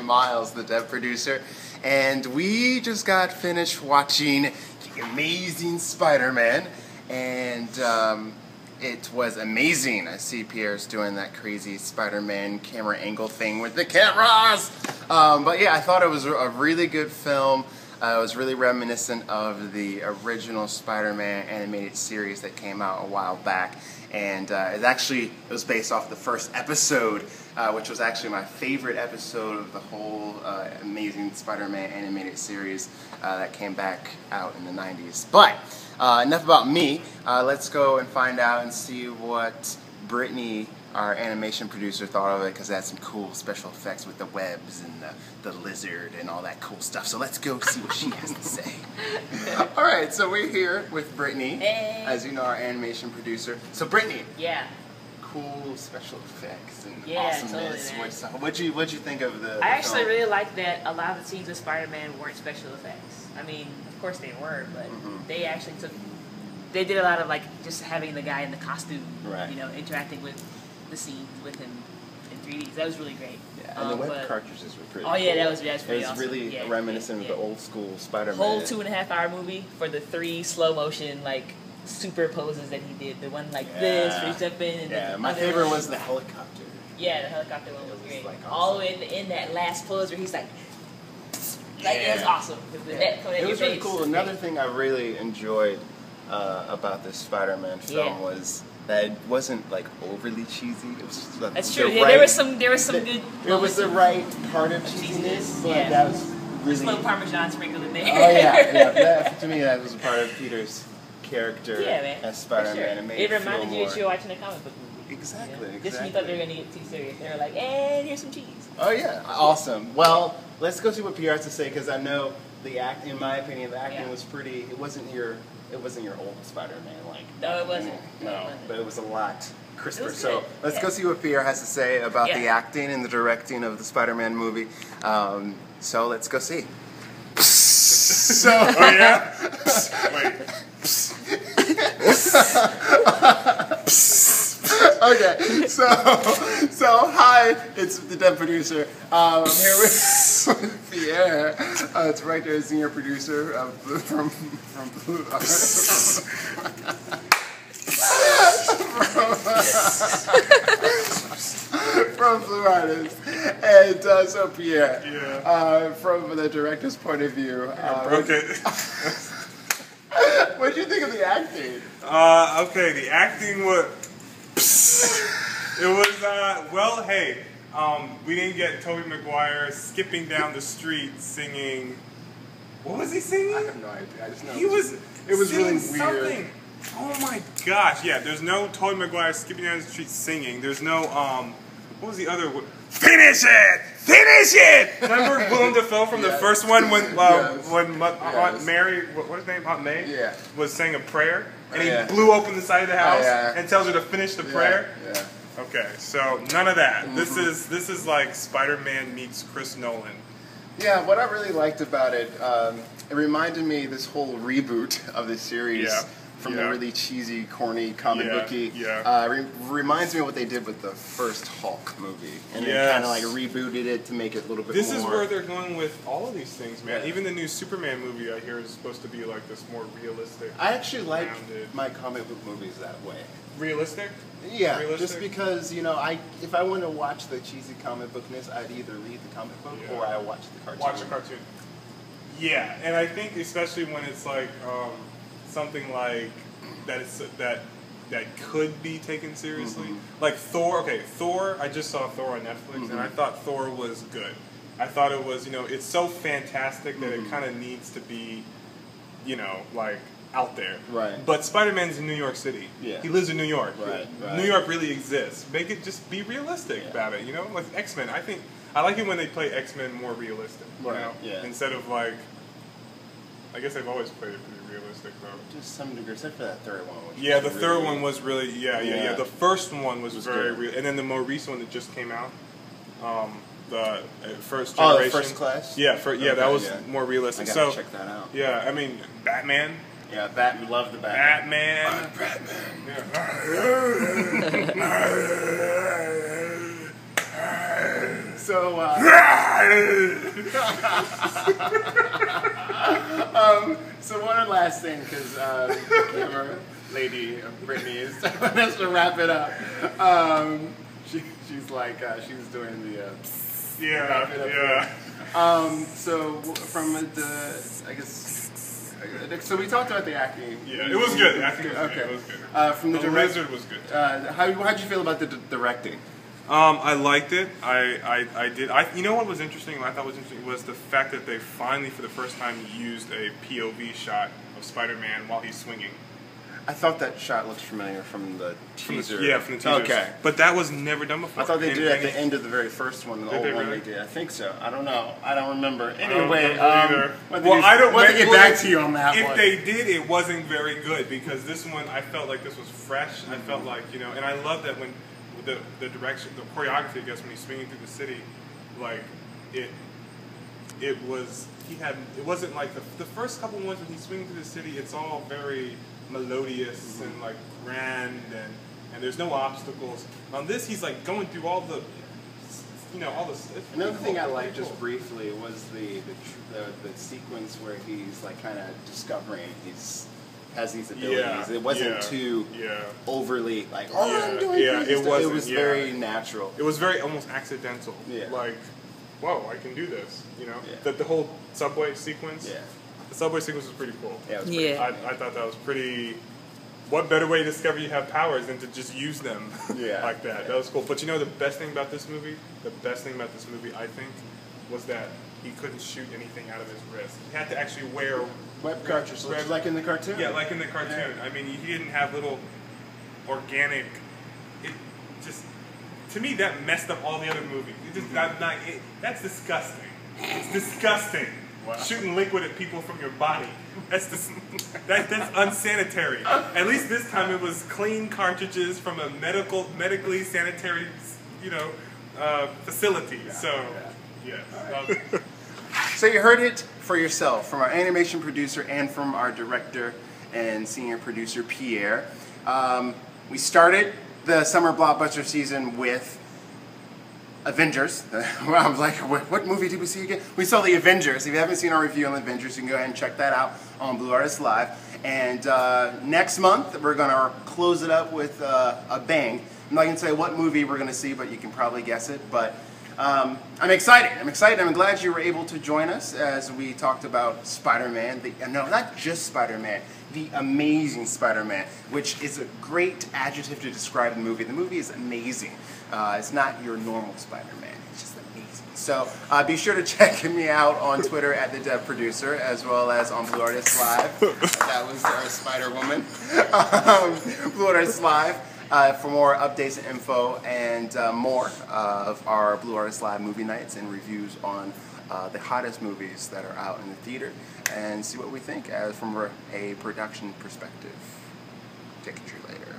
Myles, the dev producer, and we just got finished watching The Amazing Spider-Man, and it was amazing. I see Pierre's doing that crazy Spider-Man camera angle thing with the cameras. But yeah, I thought it was a really good film. It was really reminiscent of the original Spider-Man animated series that came out a while back. And it was based off the first episode, which was actually my favorite episode of the whole Amazing Spider-Man animated series that came back out in the 90s. But enough about me. Let's go and find out and see what Britney, our animation producer, thought of it, because it had some cool special effects with the webs and the lizard and all that cool stuff. So let's go see what she has to say. Alright, so we're here with Britney, hey. As you know, our animation producer. So Britney, yeah, cool special effects and yeah, awesomeness. Totally, What'd you think of the I actually film? really like that a lot of the scenes with Spider-Man weren't special effects. I mean, of course they were, but they actually they did a lot of like just having the guy in the costume, right, you know, interacting with the scenes with him in 3D. That was really great. Yeah, and the web cartridges were pretty Oh yeah, cool. that was pretty awesome. It was really reminiscent of the old school Spider-Man. Whole 2.5-hour movie for the 3 slow motion like super poses that he did. The one like this, where he stepped in. And my favorite was the helicopter. Yeah, the helicopter one was great. Like awesome. All the way in that last pose where he's like it was awesome. It was really cool. Another thing I really enjoyed about this Spider-Man film was that it wasn't like overly cheesy. It was just that's true. There was some good. It was the right part of cheesiness, but that was really slow Parmesan sprinkled in there. Oh yeah. To me, that was a part of Peter's character as Spider-Man. Sure. It reminded you that you were watching a comic book movie. Exactly. Just when you thought they were gonna get too serious, they were like, "And here's some cheese." Oh yeah, awesome. Well, let's go see what Pierre has to say, because I know in my opinion, the acting was pretty. It wasn't your old Spider-Man like. No, it wasn't. No, but it was a lot crisper. So let's go see what Pierre has to say about the acting and the directing of the Spider-Man movie. So let's go see. So. Oh yeah. Wait. Okay, so hi, it's the dev producer. I'm here with Pierre, director and senior producer from Blue from Blue Artist, and so Pierre, from the director's point of view, what did you think of the acting? Okay, the acting was. It was well. Hey, we didn't get Tobey Maguire skipping down the street singing. What was he singing? I have no idea. I just know it was really weird. Something. Oh my gosh! Yeah, there's no Tobey Maguire skipping down the street singing. There's no what was the other one? Finish it! Finish it! Remember Willem Dafoe from the first one when Aunt Mary, what's his name, Aunt May, was saying a prayer, and he blew open the side of the house and tells her to finish the prayer. Yeah. Okay, so none of that. This is like Spider-Man meets Chris Nolan. Yeah, what I really liked about it, it reminded me this whole reboot of the series. From the really cheesy, corny, comic booky. Reminds me of what they did with the first Hulk movie. And they kind of like rebooted it to make it a little bit more. This is where they're going with all of these things, man. Even the new Superman movie, I hear, is supposed to be like this more realistic. I actually like my comic book movies that way. Realistic? Yeah, just because, you know, if I want to watch the cheesy comic bookness, I'd either read the comic book or I watch the cartoon. Watch the cartoon. Yeah, and I think especially when it's like something like that could be taken seriously. Like Thor. Okay, Thor. I just saw Thor on Netflix, and I thought Thor was good. I thought it was, you know, it's so fantastic that it kind of needs to be, you know, like out there. Right. But Spider-Man's in New York City. Yeah. He lives in New York. Right. New York really exists. Make it just be realistic about it. You know, like X-Men. I like it when they play X-Men more realistic. You know? Yeah. Instead of like. I guess they've always played it pretty realistic, though. Just some degree, except for that third one. The third one was really, The first one was very real, and then the more recent one that just came out, the first generation. The First Class. Yeah, that was more realistic. I gotta check that out. Yeah, I mean, Batman. Yeah, Batman. Love the Batman. Batman. So, so one last thing, because camera lady Britney is telling us to wrap it up. She's like, she was doing the wrap it up. So from the, I guess, so we talked about the acting. Yeah, it was good. The acting was okay. good. It was good. From the Lizard was good. How'd you feel about the directing? I liked it. I did. You know what was interesting? What I thought was interesting was the fact that they finally, for the first time, used a POV shot of Spider-Man while he's swinging. I thought that shot looked familiar from the teaser. From the teaser. Okay. But that was never done before. I thought they did it at the end of the very first one. The old one really? they did. I think so. I don't know. I don't remember. Anyway, I don't want to get back to you on that if one. If they did, it wasn't very good because this one, I felt like this was fresh. I felt like, and I love that when the direction, the choreography, I guess, when he's swinging through the city, like it wasn't like the first couple ones when he's swinging through the city. It's all very melodious and like grand and there's no obstacles. On this, he's like going through all the, all the. Another thing I liked just briefly was the sequence where he's like kind of discovering has these abilities. Yeah, it wasn't too overly like, I'm doing it wasn't. It was very natural. It was very almost accidental. Yeah. Like, whoa, I can do this. Yeah. The whole subway sequence. Yeah. The subway sequence was pretty cool. Yeah. It was pretty I thought that was pretty. What better way to discover you have powers than to just use them like that? Yeah. That was cool. But the best thing about this movie, I think, was that he couldn't shoot anything out of his wrist. He had to actually wear web cartridge, like in the cartoon. Yeah, like in the cartoon. Yeah. I mean, he didn't have little organic. It just, to me, that messed up all the other movies. It just, that's disgusting. It's disgusting. Wow. Shooting liquid at people from your body. That's unsanitary. At least this time it was clean cartridges from a medically sanitary, facility. So you heard it for yourself from our animation producer and from our director and senior producer Pierre. We started the summer blockbuster season with Avengers. I was like, what movie did we see again? We saw The Avengers. If you haven't seen our review on The Avengers, you can go ahead and check that out on Blue Artist Live. And next month, we're going to close it up with a bang. I'm not going to say what movie we're going to see, but you can probably guess it. But I'm excited. I'm glad you were able to join us as we talked about Spider-Man. No, not just Spider-Man. The Amazing Spider-Man, which is a great adjective to describe the movie. The movie is amazing. It's not your normal Spider-Man. It's just amazing. So be sure to check me out on Twitter at the Dev Producer, as well as on Blue Artist Live. That was our Spider-Woman. Blue Artist Live for more updates and info and more of our Blue Artist Live movie nights and reviews on the hottest movies that are out in the theater, and see what we think from a production perspective. Take a tree later.